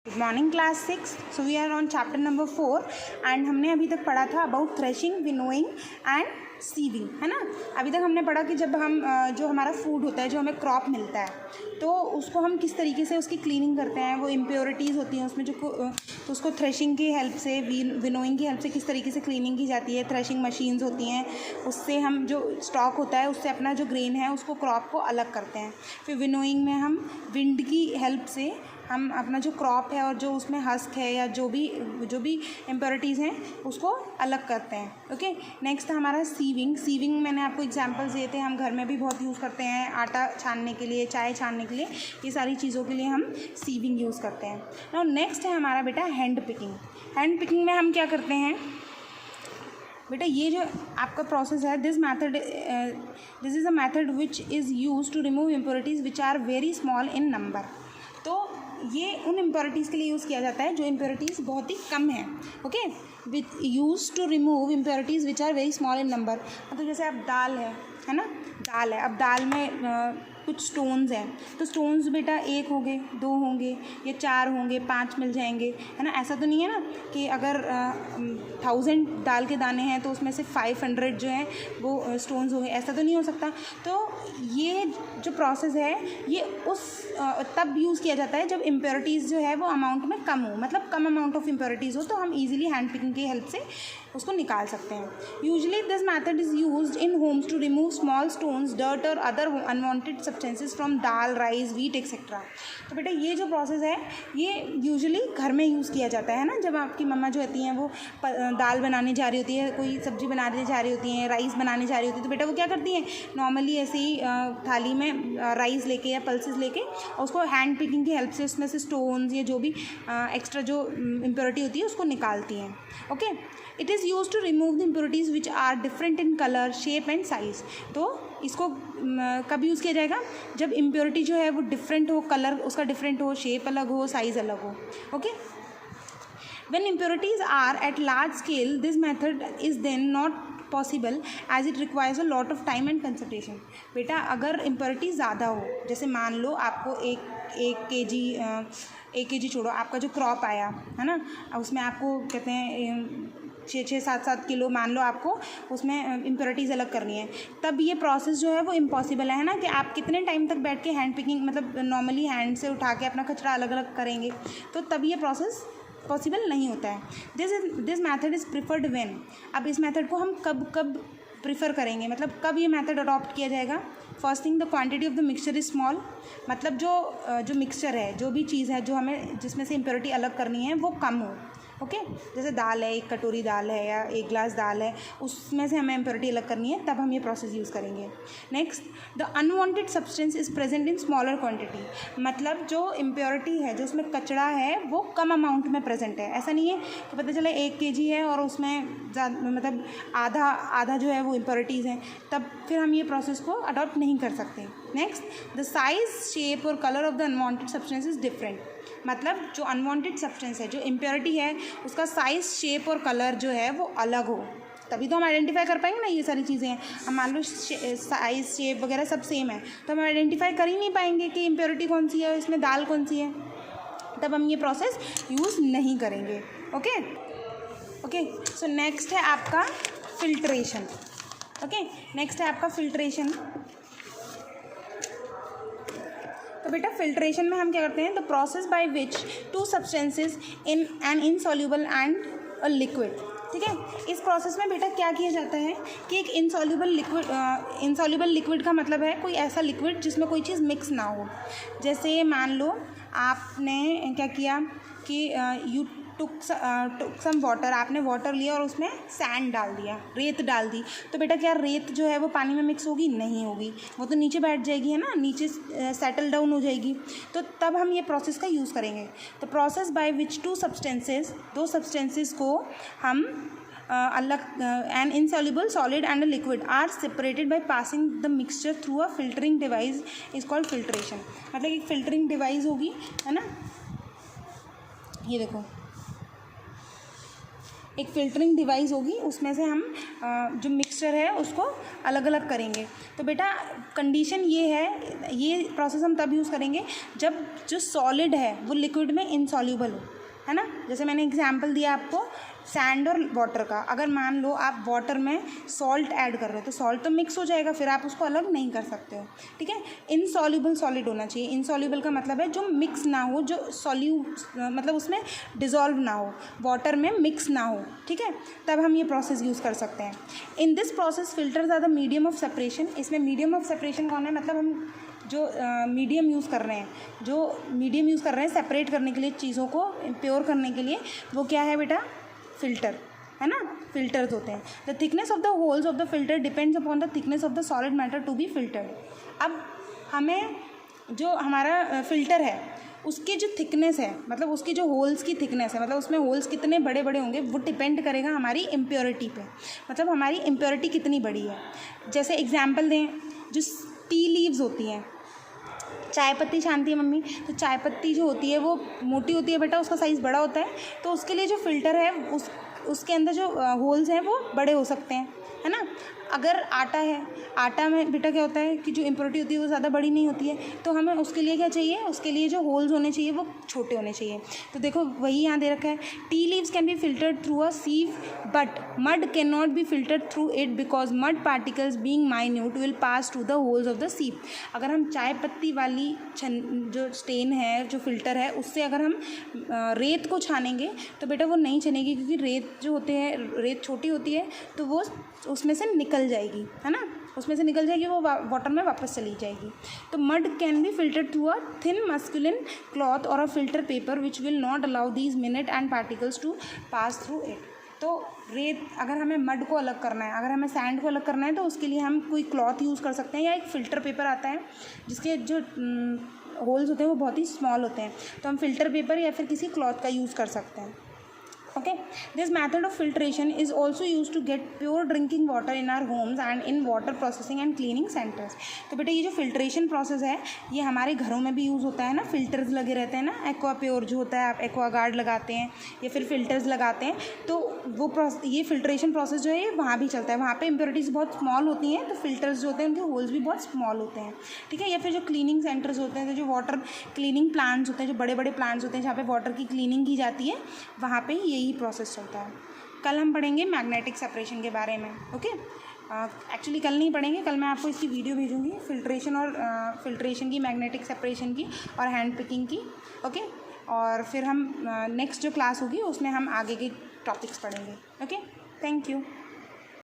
Good morning class 6। So we are on chapter number 4 and हमने अभी तक पढ़ा था about threshing, winnowing and sieving, है ना। अभी तक हमने पढ़ा कि जब हम जो हमारा फूड होता है, जो हमें क्रॉप मिलता है, तो उसको हम किस तरीके से उसकी क्लीनिंग करते हैं। वो इम्प्योरिटीज़ होती हैं उसमें, जो तो उसको थ्रेशिंग की हेल्प से, विनोइंग की हेल्प से किस तरीके से क्लीनिंग की जाती है। थ्रेशिंग मशीन्स होती हैं, उससे हम जो स्टॉक होता है उससे अपना जो ग्रेन है उसको, क्रॉप को अलग करते हैं। फिर विनोइंग में हम विंड की हेल्प से हम अपना जो क्रॉप है और जो उसमें हस्क है या जो भी इम्प्योरिटीज़ हैं उसको अलग करते हैं। ओके, नेक्स्ट हमारा सीविंग मैंने आपको एग्जांपल्स दिए थे, हम घर में भी बहुत यूज़ करते हैं। आटा छानने के लिए, चाय छानने के लिए, ये सारी चीज़ों के लिए हम सीविंग यूज़ करते हैं। नाउ नेक्स्ट है हमारा बेटा हैंड पिकिंग में हम क्या करते हैं बेटा, ये जो आपका प्रोसेस है, this is a method which is use to remove impurities which are very small in number. तो ये उन इम्प्योरिटीज़ के लिए यूज़ किया जाता है जो इम्प्योरिटीज़ बहुत ही कम है। Okay, with use to remove impurities which are very small in number. मतलब जैसे अब दाल है ना, दाल है, अब दाल में कुछ स्टोन्स हैं, तो स्टोन्स बेटा 1 होंगे, 2 होंगे या 4 होंगे, 5 मिल जाएंगे, है ना। ऐसा तो नहीं है ना कि अगर 1000 दाल के दाने हैं तो उसमें से 500 जो हैं वो स्टोन्स होंगे, ऐसा तो नहीं हो सकता। तो ये जो प्रोसेस है ये तब यूज़ किया जाता है जब इम्प्योरिटीज़ जो है वो अमाउंट में कम हो, मतलब कम अमाउंट ऑफ इम्प्योरिटीज़ हो, तो हम ईजिली हैंड पिकिंग की हेल्प से उसको निकाल सकते हैं। Usually this method is used in homes to remove small stones, dirt और other unwanted substances from dal, rice, wheat etcetera. तो बेटा ये जो प्रोसेस है ये यूजुअली घर में यूज़ किया जाता है ना। जब आपकी मम्मा जो होती हैं वो दाल बनाने जा रही होती है, कोई सब्ज़ी बनाने जा रही होती हैं, राइस बनाने जा रही होती है, तो बेटा वो क्या करती हैं, नॉर्मली ऐसे ही थाली में राइस लेके या पल्सेस लेके और उसको हैंड पिकिंग की हेल्प से उसमें से स्टोन्स या जो भी एक्स्ट्रा जो इम्प्योरिटी होती है उसको निकालती हैं। Okay, it is use to remove the impurities which are different in colour, shape and size. तो इसको कब यूज़ किया जाएगा, जब इम्प्योरिटी जो है वो डिफरेंट हो, कलर उसका डिफरेंट हो, शेप अलग हो, साइज़ अलग हो। Okay, when impurities are at large scale, this method is then not possible as it requires a lot of time and concentration। बेटा अगर इम्प्योरिटी ज़्यादा हो, जैसे मान लो आपको एक केजी छोड़ो, आपका जो क्रॉप आया है ना, उसमें आपको कहते हैं 6-7 किलो, मान लो आपको उसमें इम्प्योरिटीज़ अलग करनी है, तब ये प्रोसेस जो है वो इम्पॉसिबल है ना, कि आप कितने टाइम तक बैठ के हैंड पिकिंग, मतलब नॉर्मली हैंड से उठा के अपना कचरा अलग अलग करेंगे, तो तब ये प्रोसेस पॉसिबल नहीं होता है। This method is preferred when. अब इस मैथड को हम कब प्रिफर करेंगे, मतलब कब ये मैथड अडॉप्ट किया जाएगा। First thing, the quantity of the mixture is small. मतलब जो मिक्सचर है, जो भी चीज़ है जो हमें जिसमें से इम्प्योरिटी अलग करनी है वो कम हो। ओके, जैसे दाल है, 1 कटोरी दाल है या 1 ग्लास दाल है, उसमें से हमें इम्प्योरिटी अलग करनी है, तब हम ये प्रोसेस यूज़ करेंगे। Next, the unwanted substance is present in smaller quantity. मतलब जो इम्प्योरिटी है, जो उसमें कचरा है, वो कम अमाउंट में प्रेजेंट है। ऐसा नहीं है कि पता चला 1 केजी है और उसमें मतलब आधा जो है वो इम्प्योरिटीज़ हैं, तब फिर हम ये प्रोसेस को अडॉप्ट नहीं कर सकते। नेक्स्ट, द साइज, शेप और colour of the unwanted substance is different. मतलब जो अनवांटेड सब्सटेंस है, जो इम्प्योरिटी है, उसका साइज़, शेप और कलर जो है वो अलग हो, तभी तो हम आइडेंटिफाई कर पाएंगे ना। ये सारी चीज़ें हैं, हम मान लो साइज़, शेप वगैरह सब सेम है, तो हम आइडेंटिफाई कर ही नहीं पाएंगे कि इम्प्योरिटी कौन सी है, इसमें दाल कौन सी है, तब हम ये प्रोसेस यूज़ नहीं करेंगे। ओके, सो नेक्स्ट है आपका फिल्ट्रेशन। ओके, नेक्स्ट है आपका फिल्ट्रेशन। तो बेटा फिल्ट्रेशन में हम क्या करते हैं, the process by which 2 substances in an insoluble and a liquid. ठीक है, इस प्रोसेस में बेटा क्या किया जाता है कि एक इनसॉल्यूबल लिक्विड का मतलब है कोई ऐसा लिक्विड जिसमें कोई चीज़ मिक्स ना हो। जैसे मान लो आपने क्या किया कि यू टुक सम वाटर, आपने वाटर लिया और उसमें सैंड डाल दिया, रेत डाल दी, तो बेटा क्या रेत जो है वो पानी में मिक्स होगी? नहीं होगी, वो तो नीचे बैठ जाएगी, है ना, नीचे सेटल डाउन हो जाएगी। तो तब हम ये प्रोसेस का यूज़ करेंगे। तो प्रोसेस बाय विच 2 सब्सटेंसेस को हम अलग, an insoluble solid and a liquid are separated by passing the mixture through a filtering device is called filtration. मतलब एक फिल्टरिंग डिवाइस होगी, है ना, ये देखो एक फिल्टरिंग डिवाइस होगी, उसमें से हम जो मिक्सचर मिक्सचर है उसको अलग अलग करेंगे। तो बेटा कंडीशन ये है, ये प्रोसेस हम तब यूज़ करेंगे जब जो सॉलिड है वो लिक्विड में इनसॉल्यूबल हो, है ना। जैसे मैंने एग्जांपल दिया आपको सैंड और वाटर का। अगर मान लो आप वाटर में सॉल्ट ऐड कर रहे हो तो सॉल्ट तो मिक्स हो जाएगा, फिर आप उसको अलग नहीं कर सकते हो, ठीक है। इनसॉल्यूबल सॉलिड होना चाहिए। इनसॉल्यूबल का मतलब है जो मिक्स ना हो, जो मतलब उसमें डिज़ोल्व ना हो, वाटर में मिक्स ना हो, ठीक है, तब हम ये प्रोसेस यूज़ कर सकते हैं। In this process filters are the medium of separation. इसमें मीडियम ऑफ सेपरेशन कौन है, मतलब हम जो मीडियम यूज़ कर रहे हैं, सेपरेट करने के लिए, चीज़ों को प्योर करने के लिए, वो क्या है बेटा, फिल्टर, है ना। फिल्टर्स होते हैं। The thickness of the holes of the filter depends upon the thickness of the solid matter to be filtered. अब हमें जो हमारा फिल्टर है उसकी जो थिकनेस है, मतलब उसकी जो होल्स की थिकनेस है, मतलब उसमें होल्स कितने बड़े बड़े होंगे, वो डिपेंड करेगा हमारी इम्प्योरिटी पे, मतलब हमारी इम्प्योरिटी कितनी बड़ी है। जैसे एग्जाम्पल दें, जो टी लीव्स होती हैं, चाय पत्ती छानती है मम्मी, तो चाय पत्ती जो होती है वो मोटी होती है बेटा, उसका साइज़ बड़ा होता है, तो उसके लिए जो फ़िल्टर है उसके अंदर जो होल्स हैं वो बड़े हो सकते हैं, है ना। अगर आटा है, आटा में बेटा क्या होता है कि जो इम्प्योरिटी होती है वो ज़्यादा बड़ी नहीं होती है, तो हमें उसके लिए क्या चाहिए, उसके लिए जो होल्स होने चाहिए वो छोटे होने चाहिए। तो देखो वही यहाँ दे रखा है, tea leaves can be filtered through a sieve but mud can not be filtered through it because mud particles being minute will pass through the holes of the sieve. अगर हम चाय पत्ती वाली जो स्टेन है, जो फिल्टर है, उससे अगर हम रेत को छानेंगे तो बेटा वो नहीं छनेगी, क्योंकि रेत जो होते हैं, रेत छोटी होती है तो वो उसमें से निकल जाएगी, है ना, उसमें से निकल जाएगी, वो वाटर में वापस चली जाएगी। तो mud can be filtered through a thin muslin cloth और a filter paper which will not allow these minute and particles to pass through it. तो रेत, अगर हमें मड को अलग करना है, अगर हमें सैंड को अलग करना है, तो उसके लिए हम कोई क्लॉथ यूज़ कर सकते हैं, या एक फ़िल्टर पेपर आता है जिसके जो होल्स होते हैं वो बहुत ही स्मॉल होते हैं, तो हम फ़िल्टर पेपर या फिर किसी क्लॉथ का यूज़ कर सकते हैं। Okay, this method of filtration is also used to get pure drinking water in our homes and in water processing and cleaning centers। तो बेटा ये जो फिल्ट्रेशन प्रोसेस है ये हमारे घरों में भी यूज़ होता है ना, फिल्टर्स लगे रहते हैं ना, एक्वा प्योर जो होता है, आप एक्वा गार्ड लगाते हैं या फिर फिल्टर्स लगाते हैं, तो वो ये फिल्ट्रेशन प्रोसेस जो है ये वहाँ भी चलता है। वहाँ पे इम्प्योरिटीज़ बहुत स्मॉल होती हैं, तो फिल्टर्स जो होते हैं उनके होल्स भी बहुत स्मॉल होते हैं, ठीक है। या फिर जो क्लीनिंग सेंटर्स होते हैं, जो वाटर क्लीनिंग प्लांट्स होते हैं, जो बड़े बड़े प्लांट्स होते हैं जहाँ पे वाटर की क्लीनिंग की जाती है, वहाँ पे यही प्रोसेस चलता है। कल हम पढ़ेंगे मैग्नेटिक सेपरेशन के बारे में, ओके। एक्चुअली कल नहीं पढ़ेंगे, कल मैं आपको इसकी वीडियो भेजूँगी, फिल्ट्रेशन की, मैग्नेटिक सेपरेशन की और हैंड पिकिंग की, ओके। और फिर हम नेक्स्ट जो क्लास होगी उसमें हम आगे के टॉपिक्स पढ़ेंगे, ओके। Thank you.